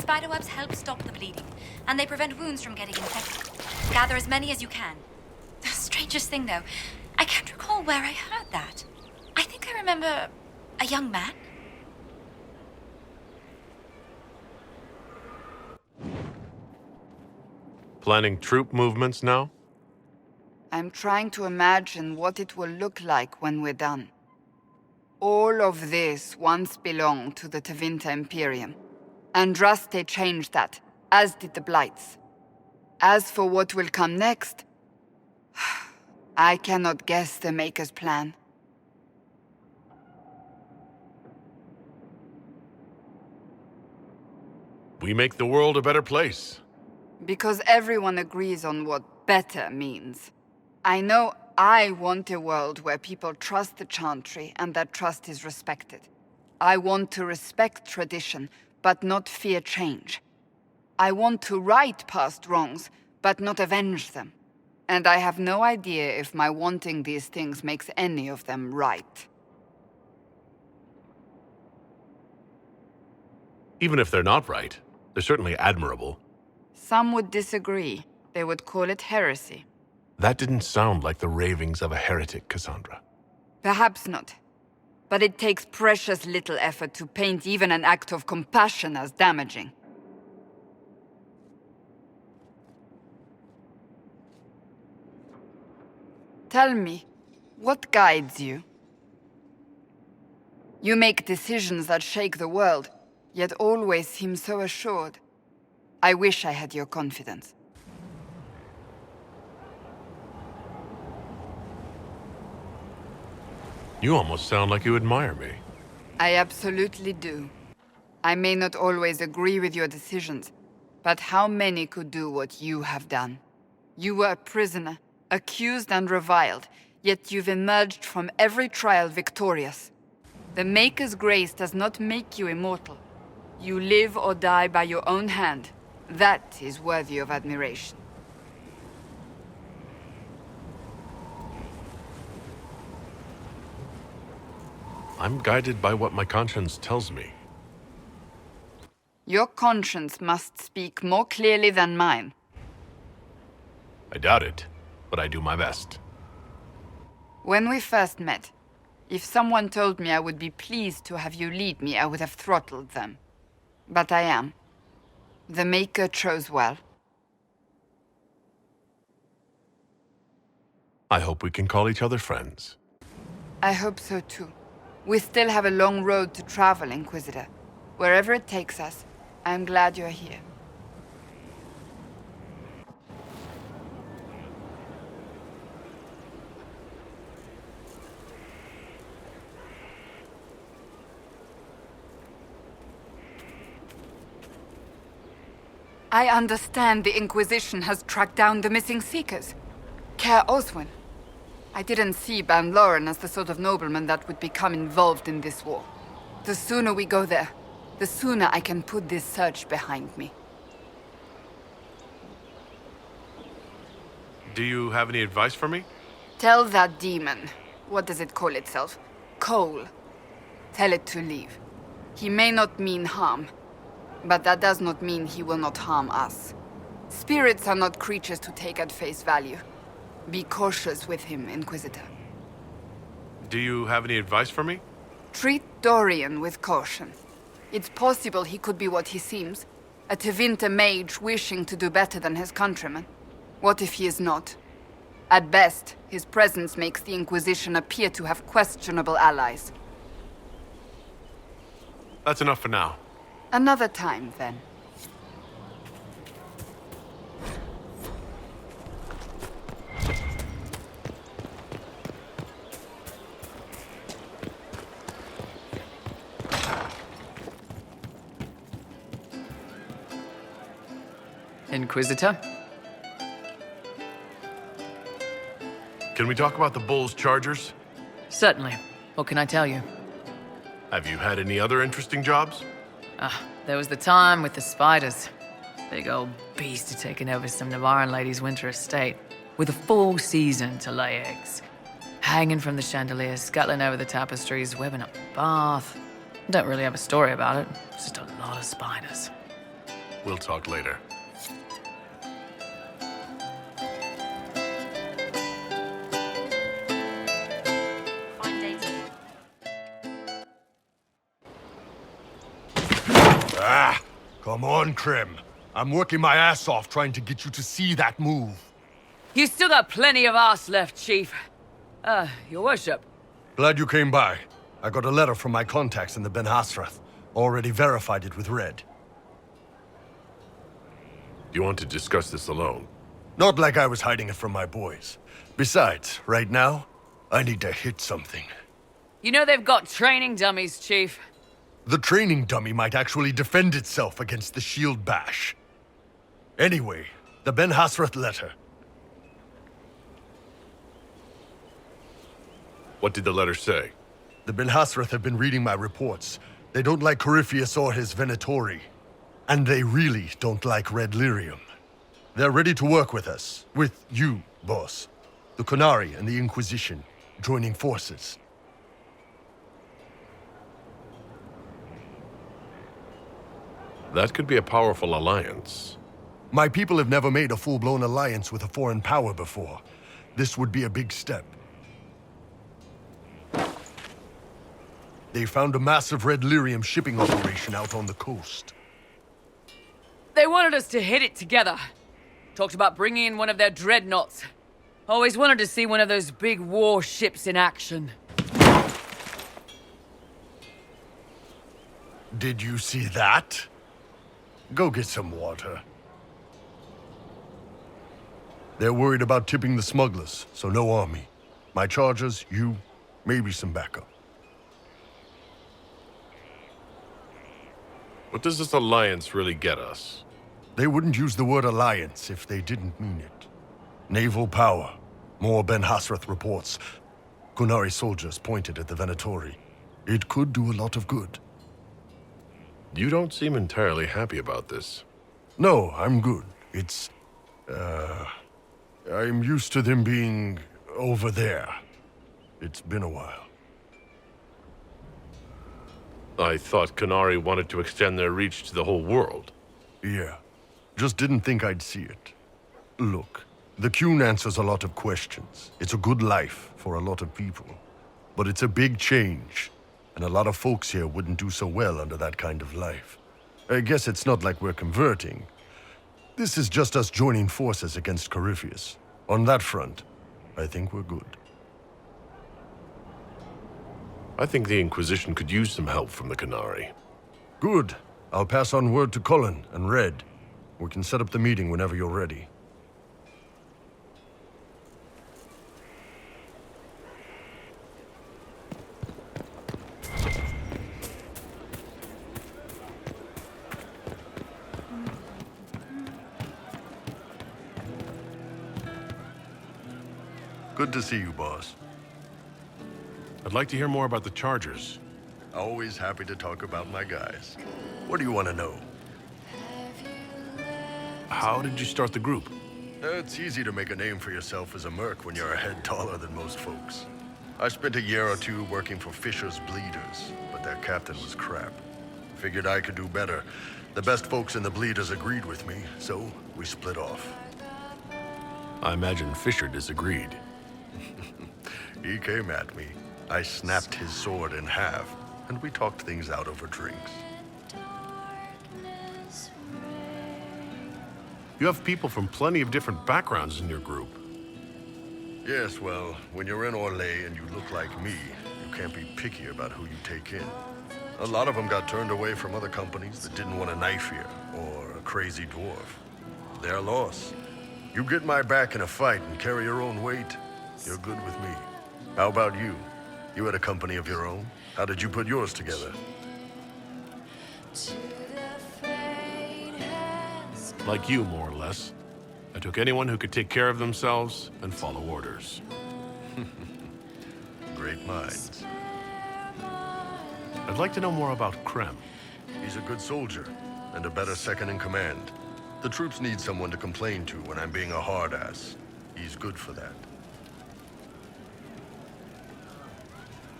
spiderwebs help stop the bleeding, and they prevent wounds from getting infected. Gather as many as you can. The strangest thing, though, I can't recall where I heard that. I think I remember a young man. Planning troop movements now? I'm trying to imagine what it will look like when we're done. All of this once belonged to the Tevinter Imperium. Andraste changed that, as did the Blights. As for what will come next, I cannot guess the Maker's plan. We make the world a better place. Because everyone agrees on what better means. I know I want a world where people trust the Chantry and that trust is respected. I want to respect tradition, but not fear change. I want to right past wrongs, but not avenge them. And I have no idea if my wanting these things makes any of them right. Even if they're not right, they're certainly admirable. Some would disagree. They would call it heresy. That didn't sound like the ravings of a heretic, Cassandra. Perhaps not. But it takes precious little effort to paint even an act of compassion as damaging. Tell me, what guides you? You make decisions that shake the world, yet always seem so assured. I wish I had your confidence. You almost sound like you admire me. I absolutely do. I may not always agree with your decisions, but how many could do what you have done? You were a prisoner, accused and reviled, yet you've emerged from every trial victorious. The Maker's grace does not make you immortal. You live or die by your own hand. That is worthy of admiration. I'm guided by what my conscience tells me. Your conscience must speak more clearly than mine. I doubt it, but I do my best. When we first met, if someone told me I would be pleased to have you lead me, I would have throttled them. But I am. The Maker chose well. I hope we can call each other friends. I hope so too. We still have a long road to travel, Inquisitor. Wherever it takes us, I'm glad you're here. I understand the Inquisition has tracked down the missing Seekers. Care Oswin. I didn't see Ban Loren as the sort of nobleman that would become involved in this war. The sooner we go there, the sooner I can put this search behind me. Do you have any advice for me? Tell that demon, what does it call itself? Cole. Tell it to leave. He may not mean harm, but that does not mean he will not harm us. Spirits are not creatures to take at face value. Be cautious with him, Inquisitor. Do you have any advice for me? Treat Dorian with caution. It's possible he could be what he seems. A Tevinter mage wishing to do better than his countrymen. What if he is not? At best, his presence makes the Inquisition appear to have questionable allies. That's enough for now. Another time, then. Inquisitor? Can we talk about the Bull's Chargers? Certainly. What can I tell you? Have you had any other interesting jobs? There was the time with the spiders. Big old beast had taken over some Navarran lady's winter estate, with a full season to lay eggs. Hanging from the chandeliers, scuttling over the tapestries, webbing up the bath. Don't really have a story about it, just a lot of spiders. We'll talk later. Fine data. Ah, come on, Krim. I'm working my ass off trying to get you to see that move. You still got plenty of arse left, Chief. Your worship. Glad you came by. I got a letter from my contacts in the Ben Hasrath. Already verified it with Red. Do you want to discuss this alone? Not like I was hiding it from my boys. Besides, right now, I need to hit something. You know they've got training dummies, Chief. The training dummy might actually defend itself against the shield bash. Anyway, the Ben Hasrath letter. What did the letter say? The Ben Hasrath have been reading my reports. They don't like Corypheus or his Venatori. And they really don't like Red Lyrium. They're ready to work with us. With you, boss. The Qunari and the Inquisition, joining forces. That could be a powerful alliance. My people have never made a full-blown alliance with a foreign power before. This would be a big step. They found a massive Red Lyrium shipping operation out on the coast. They wanted us to hit it together. Talked about bringing in one of their dreadnoughts. Always wanted to see one of those big warships in action. Did you see that? Go get some water. They're worried about tipping the smugglers, so no army. My chargers, you, maybe some backup. What does this alliance really get us? They wouldn't use the word alliance if they didn't mean it. Naval power. More Ben Hasrath reports. Qunari soldiers pointed at the Venatori. It could do a lot of good. You don't seem entirely happy about this. No, I'm good. It's... I'm used to them being over there. It's been a while. I thought Qunari wanted to extend their reach to the whole world. Yeah. Just didn't think I'd see it. Look, the Qun answers a lot of questions. It's a good life for a lot of people. But it's a big change, and a lot of folks here wouldn't do so well under that kind of life. I guess it's not like we're converting. This is just us joining forces against Corypheus. On that front, I think we're good. I think the Inquisition could use some help from the Qunari. Good. I'll pass on word to Cullen and Red. We can set up the meeting whenever you're ready. Good to see you, boss. I'd like to hear more about the Chargers. Always happy to talk about my guys. What do you want to know? How did you start the group? It's easy to make a name for yourself as a merc when you're a head taller than most folks. I spent a year or two working for Fisher's Bleeders, but their captain was crap. Figured I could do better. The best folks in the Bleeders agreed with me, so we split off. I imagine Fisher disagreed. He came at me. I snapped his sword in half, and we talked things out over drinks. You have people from plenty of different backgrounds in your group. Yes, well, when you're in Orlais and you look like me, you can't be picky about who you take in. A lot of them got turned away from other companies that didn't want a knife here, or a crazy dwarf. Their loss. You get my back in a fight and carry your own weight, you're good with me. How about you? You had a company of your own? How did you put yours together? Like you, more or less. I took anyone who could take care of themselves and follow orders. Great minds. I'd like to know more about Krem. He's a good soldier, and a better second in command. The troops need someone to complain to when I'm being a hard-ass. He's good for that.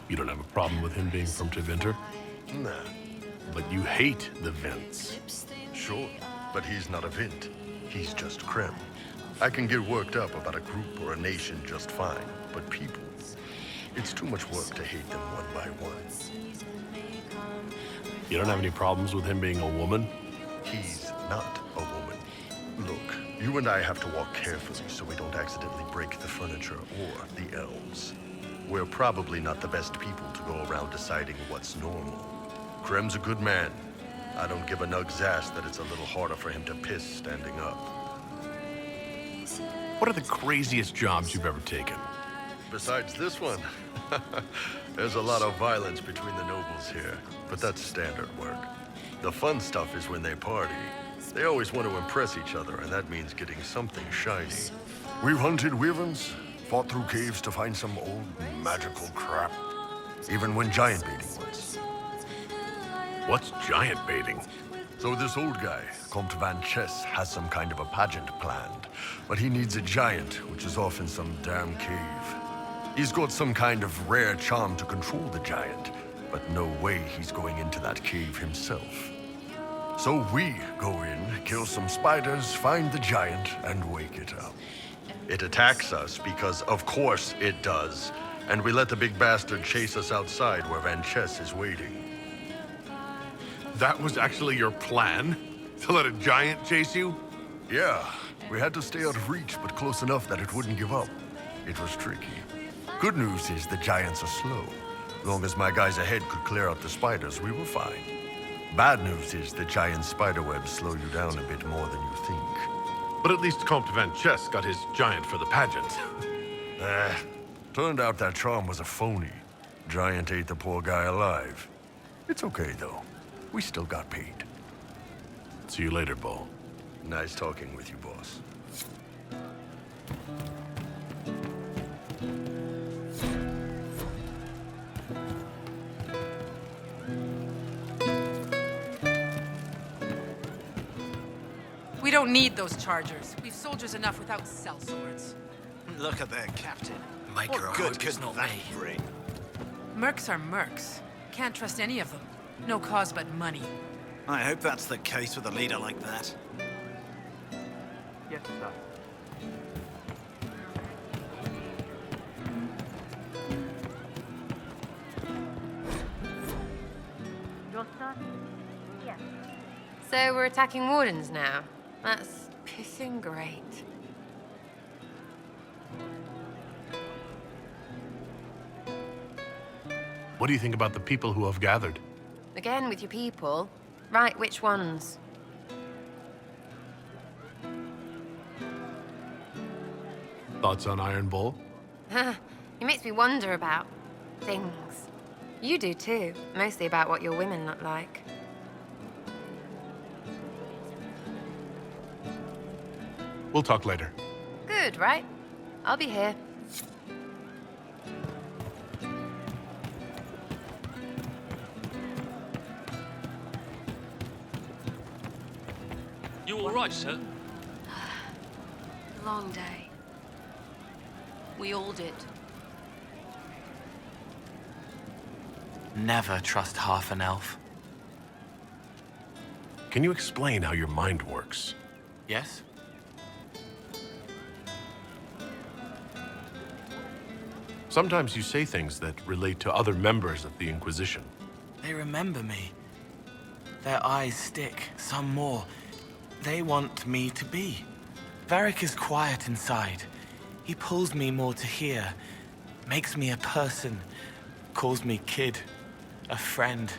You don't have a problem with him being from Tevinter? Nah, But you hate the Vents. sure. But he's not a Vint. He's just Krem. I can get worked up about a group or a nation just fine, but people, it's too much work to hate them one by one. You don't have any problems with him being a woman? He's not a woman. Look, you and I have to walk carefully so we don't accidentally break the furniture or the elves. We're probably not the best people to go around deciding what's normal. Krem's a good man. I don't give a nug's ass that it's a little harder for him to piss standing up. What are the craziest jobs you've ever taken? Besides this one, there's a lot of violence between the nobles here, but that's standard work. The fun stuff is when they party. They always want to impress each other, and that means getting something shiny. We've hunted wyverns, fought through caves to find some old magical crap. Even went giant baiting once. What's giant baiting? So this old guy, Comte Van Chess, has some kind of a pageant planned, but he needs a giant, which is off in some damn cave. He's got some kind of rare charm to control the giant, but no way he's going into that cave himself. So we go in, kill some spiders, find the giant, and wake it up. It attacks us because, of course, it does, and we let the big bastard chase us outside where Van Chess is waiting. That was actually your plan? To let a giant chase you? Yeah, we had to stay out of reach, but close enough that it wouldn't give up. It was tricky. Good news is the giants are slow. Long as my guys ahead could clear out the spiders, we were fine. Bad news is the giant spiderwebs slow you down a bit more than you think. But at least Comte Van Chess got his giant for the pageant. Turned out that charm was a phony. Giant ate the poor guy alive. It's okay, though. We still got paid. See you later, Bull. Nice talking with you, boss. We don't need those chargers. We've soldiers enough without sellswords. Look at their captain. Make What her a good hope could it's not that me. bring? Mercs are mercs. Can't trust any of them. No cause but money. I hope that's the case with a leader like that. Yes, sir. So we're attacking wardens now. That's pissing great. What do you think about the people who have gathered? Again with your people. Right, which ones? Thoughts on Iron Bull? It makes me wonder about things. You do too. Mostly about what your women look like. We'll talk later. Good, right? I'll be here. You all right, sir? Long day. We all did. Never trust half an elf. Can you explain how your mind works? Yes? Sometimes you say things that relate to other members of the Inquisition. They remember me. Their eyes stick, some more. They want me to be. Varric is quiet inside. He pulls me more to hear, makes me a person, calls me kid, a friend.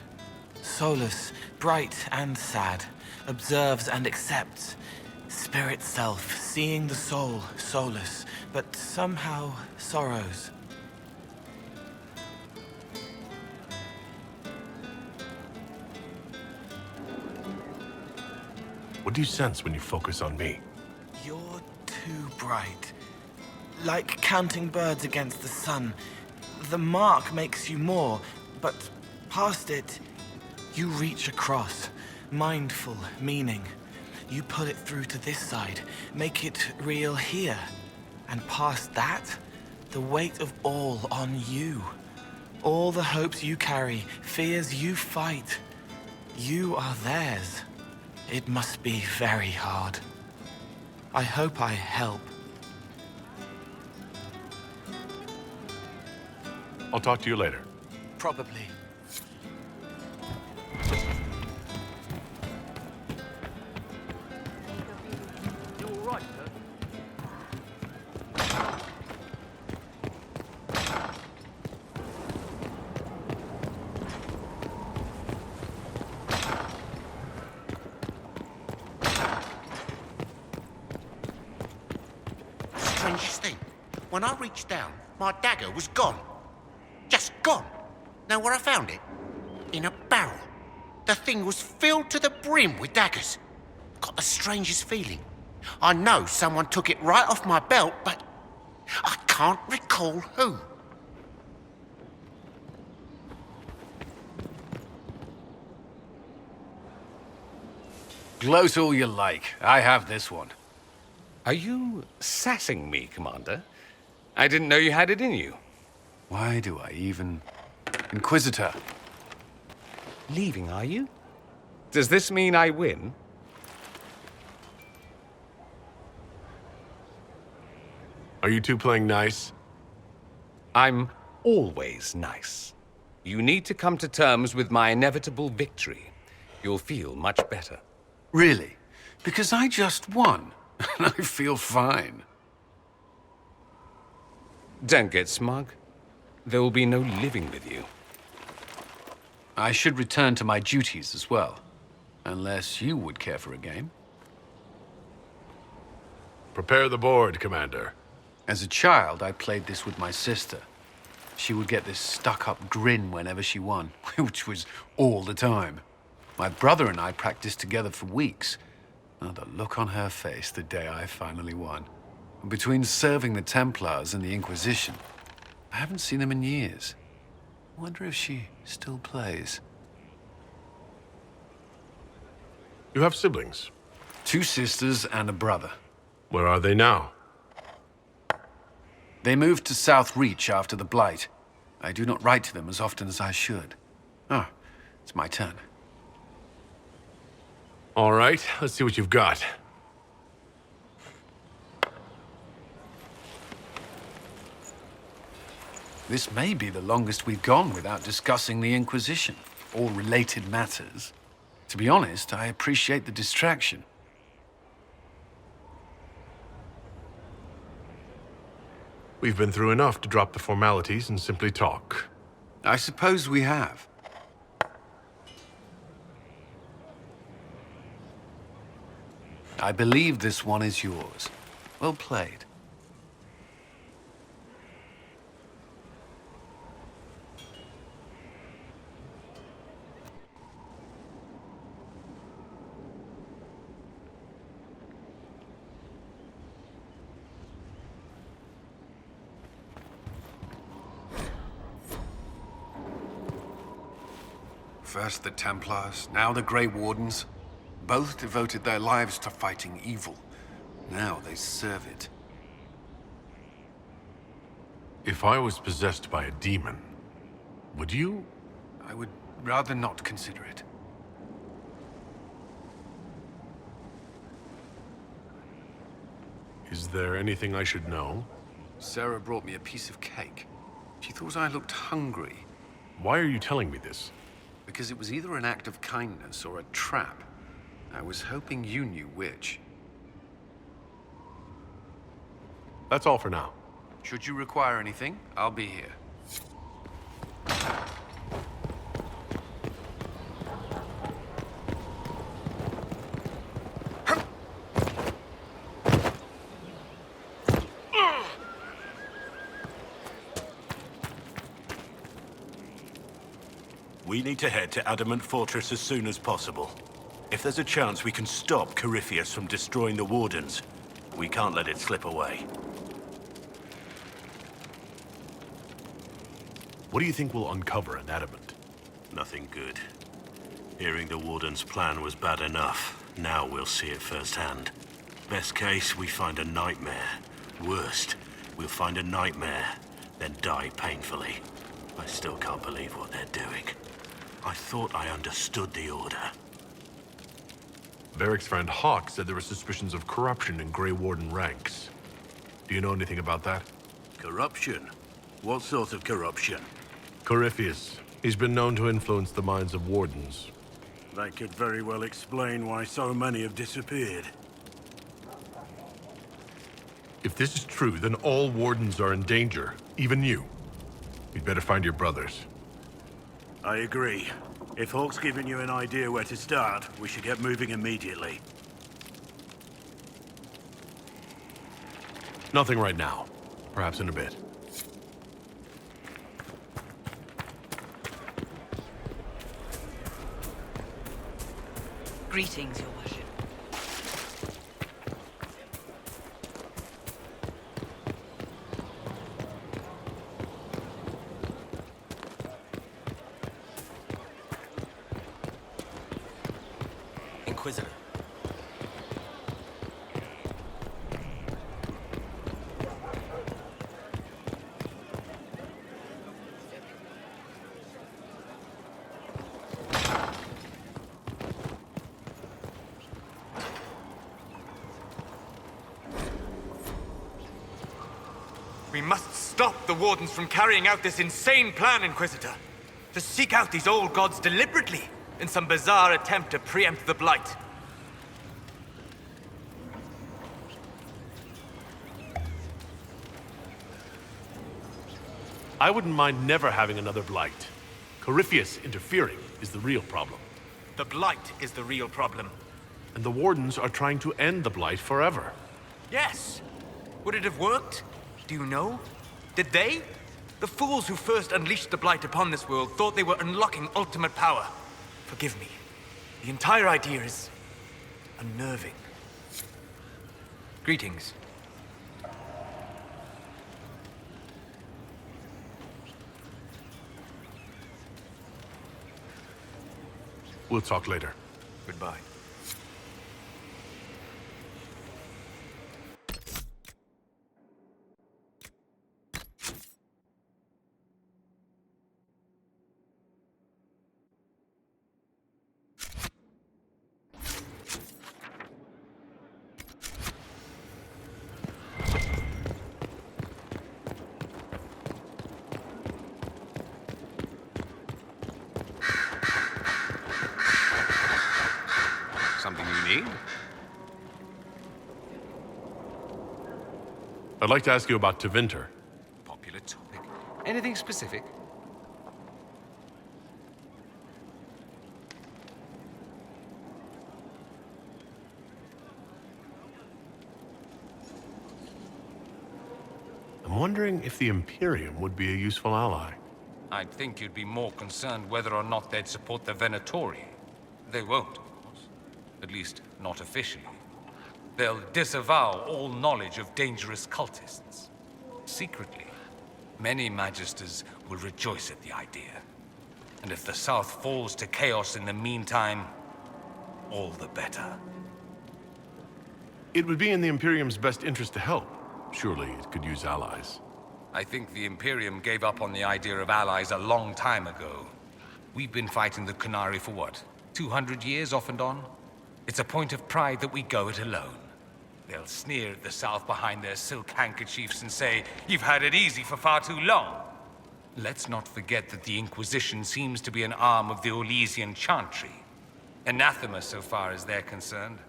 Solus, bright and sad, observes and accepts. Spirit self, seeing the soul, Solus, but somehow sorrows. What do you sense when you focus on me? You're too bright. Like counting birds against the sun. The mark makes you more, but past it, you reach across. Mindful meaning. You put it through to this side, make it real here. And past that, the weight of all on you. All the hopes you carry, fears you fight. You are theirs. It must be very hard. I hope I help. I'll talk to you later. Probably. You all right, sir? Strangest thing. When I reached down, my dagger was gone. Just gone. Know where I found it? In a barrel. The thing was filled to the brim with daggers. Got the strangest feeling. I know someone took it right off my belt, but I can't recall who. Gloat all you like. I have this one. Are you sassing me, Commander? I didn't know you had it in you. Why do I even... Inquisitor. Leaving, are you? Does this mean I win? Are you two playing nice? I'm always nice. You need to come to terms with my inevitable victory. You'll feel much better. Really? Because I just won, and I feel fine. Don't get smug. There will be no living with you. I should return to my duties as well. Unless you would care for a game. Prepare the board, Commander. As a child, I played this with my sister. She would get this stuck-up grin whenever she won, which was all the time. My brother and I practiced together for weeks. Oh, the look on her face the day I finally won. Between serving the Templars and the Inquisition, I haven't seen them in years. I wonder if she still plays. You have siblings? 2 sisters and a brother. Where are they now? They moved to South Reach after the Blight. I do not write to them as often as I should. Oh, it's my turn. All right, let's see what you've got. This may be the longest we've gone without discussing the Inquisition, or related matters. To be honest, I appreciate the distraction. We've been through enough to drop the formalities and simply talk. I suppose we have. I believe this one is yours. Well played. First the Templars, now the Grey Wardens. Both devoted their lives to fighting evil. Now they serve it. If I was possessed by a demon, would you? I would rather not consider it. Is there anything I should know? Sarah brought me a piece of cake. She thought I looked hungry. Why are you telling me this? Because it was either an act of kindness or a trap. I was hoping you knew which. That's all for now. Should you require anything, I'll be here. We need to head to Adamant Fortress as soon as possible. If there's a chance we can stop Corypheus from destroying the Wardens, we can't let it slip away. What do you think we'll uncover in Adamant? Nothing good. Hearing the Warden's plan was bad enough. Now we'll see it firsthand. Best case, we find a nightmare. Worst, we'll find a nightmare, then die painfully. I still can't believe what they're doing. I thought I understood the Order. Varric's friend Hawk said there were suspicions of corruption in Grey Warden ranks. Do you know anything about that? Corruption? What sort of corruption? Corypheus. He's been known to influence the minds of Wardens. That could very well explain why so many have disappeared. If this is true, then all Wardens are in danger, even you. You'd better find your brothers. I agree. If Hawk's given you an idea where to start, we should get moving immediately. Nothing right now. Perhaps in a bit. Greetings, Your Worship. Inquisitor. We must stop the Wardens from carrying out this insane plan, Inquisitor. To seek out these old gods deliberately in some bizarre attempt to preempt the Blight. I wouldn't mind never having another Blight. Corypheus interfering is the real problem. The Blight is the real problem. And the Wardens are trying to end the Blight forever. Yes. Would it have worked? Do you know? Did they? The fools who first unleashed the Blight upon this world thought they were unlocking ultimate power. Forgive me. The entire idea is unnerving. Greetings. We'll talk later. Goodbye. Something you need? I'd like to ask you about Tevinter. Popular topic. Anything specific? I'm wondering if the Imperium would be a useful ally. I'd think you'd be more concerned whether or not they'd support the Venatori. They won't, of course. At least, not officially. They'll disavow all knowledge of dangerous cultists. Secretly, many Magisters will rejoice at the idea. And if the South falls to chaos in the meantime, all the better. It would be in the Imperium's best interest to help. Surely it could use allies. I think the Imperium gave up on the idea of allies a long time ago. We've been fighting the Qunari for what? 200 years off and on? It's a point of pride that we go it alone. They'll sneer at the South behind their silk handkerchiefs and say, "You've had it easy for far too long." Let's not forget that the Inquisition seems to be an arm of the Orlesian Chantry. Anathema so far as they're concerned.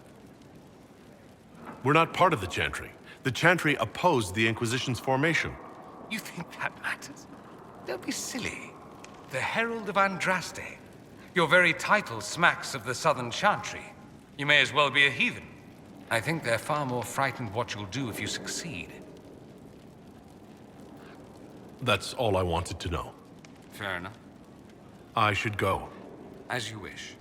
We're not part of the Chantry. The Chantry opposed the Inquisition's formation. You think that matters? Don't be silly. The Herald of Andraste. Your very title smacks of the Southern Chantry. You may as well be a heathen. I think they're far more frightened what you'll do if you succeed. That's all I wanted to know. Fair enough. I should go. As you wish.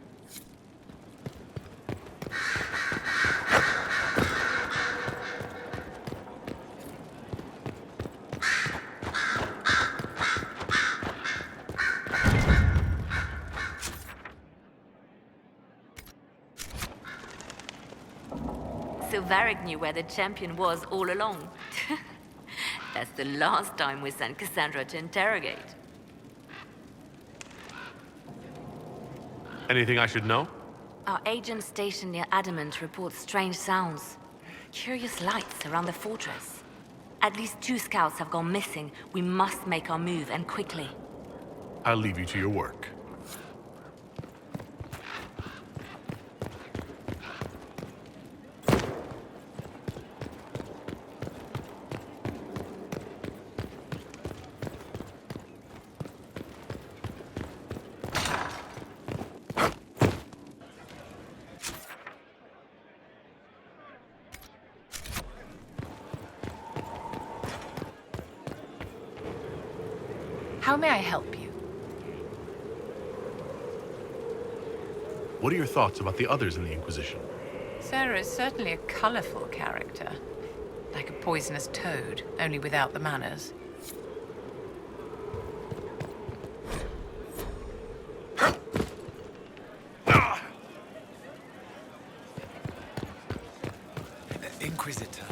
So Varric knew where the champion was all along. That's the last time we sent Cassandra to interrogate. Anything I should know? Our agent stationed near Adamant reports strange sounds. Curious lights around the fortress. At least 2 scouts have gone missing. We must make our move, and quickly. I'll leave you to your work. How may I help you? What are your thoughts about the others in the Inquisition? Sarah is certainly a colorful character. Like a poisonous toad, only without the manners. Inquisitor.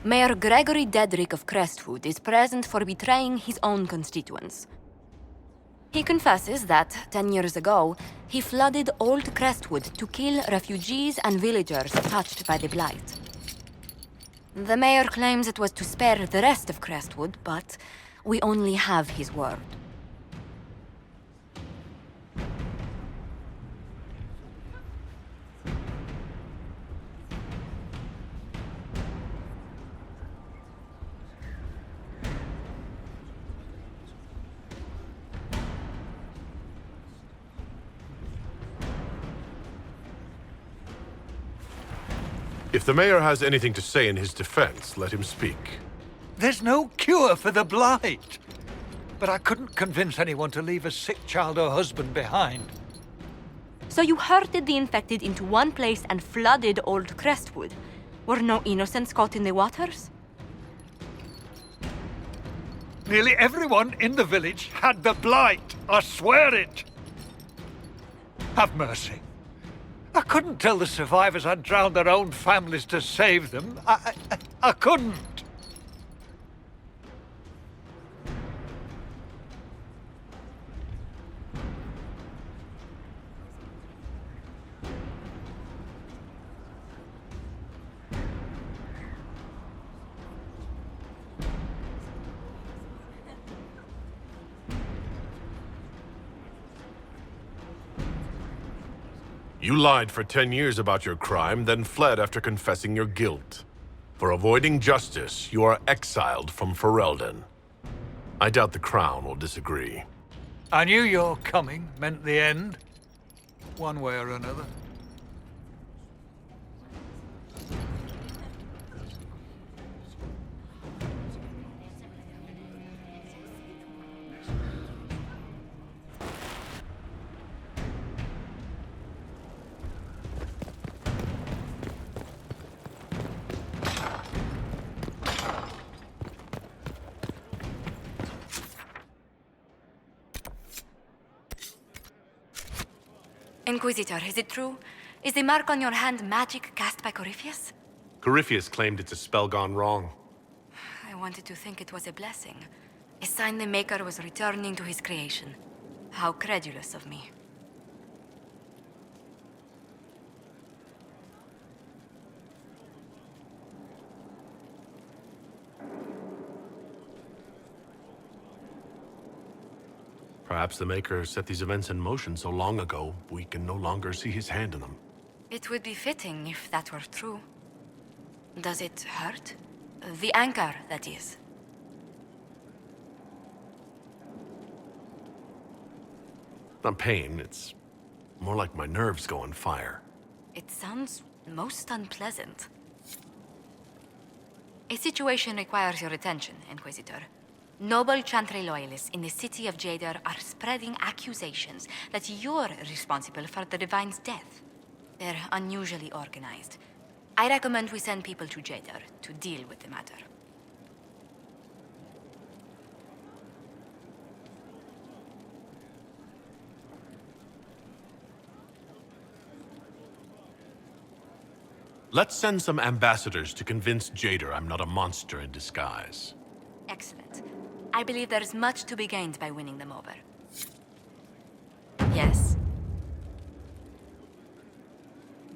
Mayor Gregory Dedrick of Crestwood is present for betraying his own constituents. He confesses that, 10 years ago, he flooded Old Crestwood to kill refugees and villagers touched by the Blight. The mayor claims it was to spare the rest of Crestwood, but we only have his word. If the mayor has anything to say in his defense, let him speak. There's no cure for the Blight. But I couldn't convince anyone to leave a sick child or husband behind. So you herded the infected into one place and flooded Old Crestwood? Were no innocents caught in the waters? Nearly everyone in the village had the Blight. I swear it. Have mercy. I couldn't tell the survivors I'd drowned their own families to save them. I couldn't. You lied for 10 years about your crime, then fled after confessing your guilt. For avoiding justice, you are exiled from Ferelden. I doubt the Crown will disagree. I knew your coming meant the end, one way or another. Inquisitor, is it true? Is the mark on your hand magic cast by Corypheus? Corypheus claimed it's a spell gone wrong. I wanted to think it was a blessing. A sign the Maker was returning to his creation. How credulous of me. Perhaps the Maker set these events in motion so long ago, we can no longer see his hand in them. It would be fitting if that were true. Does it hurt? The anchor, that is. Not pain, it's more like my nerves go on fire. It sounds most unpleasant. A situation requires your attention, Inquisitor. Noble Chantry loyalists in the city of Jadar are spreading accusations that you're responsible for the Divine's death. They're unusually organized. I recommend we send people to Jadar to deal with the matter. Let's send some ambassadors to convince Jader I'm not a monster in disguise. Excellent. I believe there is much to be gained by winning them over. Yes?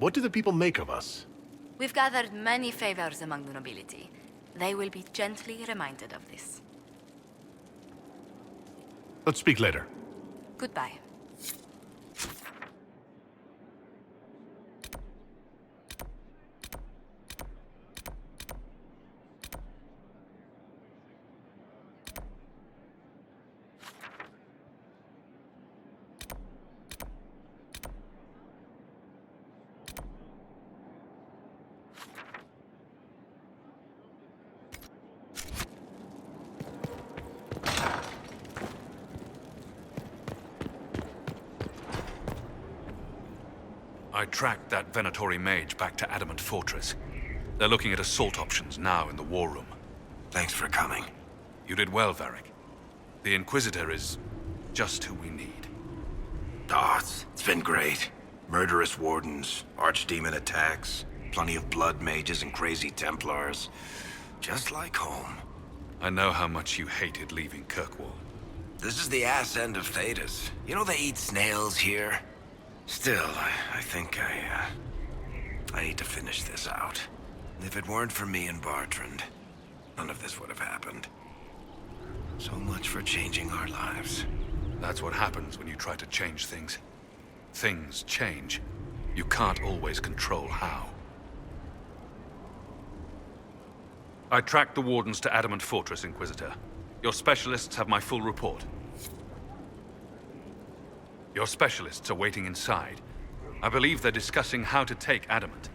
What do the people make of us? We've gathered many favors among the nobility. They will be gently reminded of this. Let's speak later. Goodbye. I tracked that Venatori mage back to Adamant Fortress. They're looking at assault options now in the war room. Thanks for coming. You did well, Varric. The Inquisitor is just who we need. It's been great. Murderous wardens, archdemon attacks, plenty of blood mages and crazy Templars. Just like home. I know how much you hated leaving Kirkwall. This is the ass end of Thedas. You know they eat snails here? Still, I think I need to finish this out. If it weren't for me and Bartrand, none of this would have happened. So much for changing our lives. That's what happens when you try to change things. Things change. You can't always control how. I tracked the Wardens to Adamant Fortress, Inquisitor. Your specialists have my full report. Your specialists are waiting inside. I believe they're discussing how to take Adamant.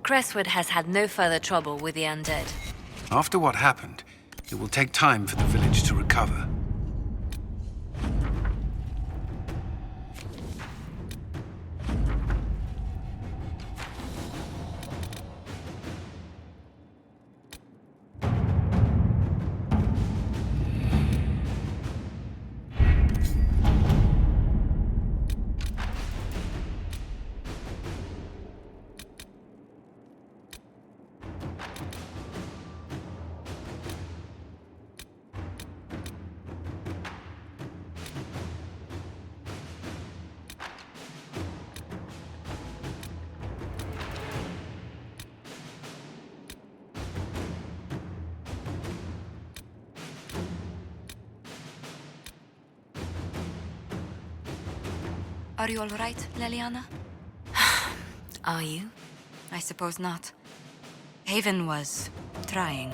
Crestwood has had no further trouble with the undead. After what happened, it will take time for the village to recover. Are you all right, Leliana? Are you? I suppose not. Haven was trying.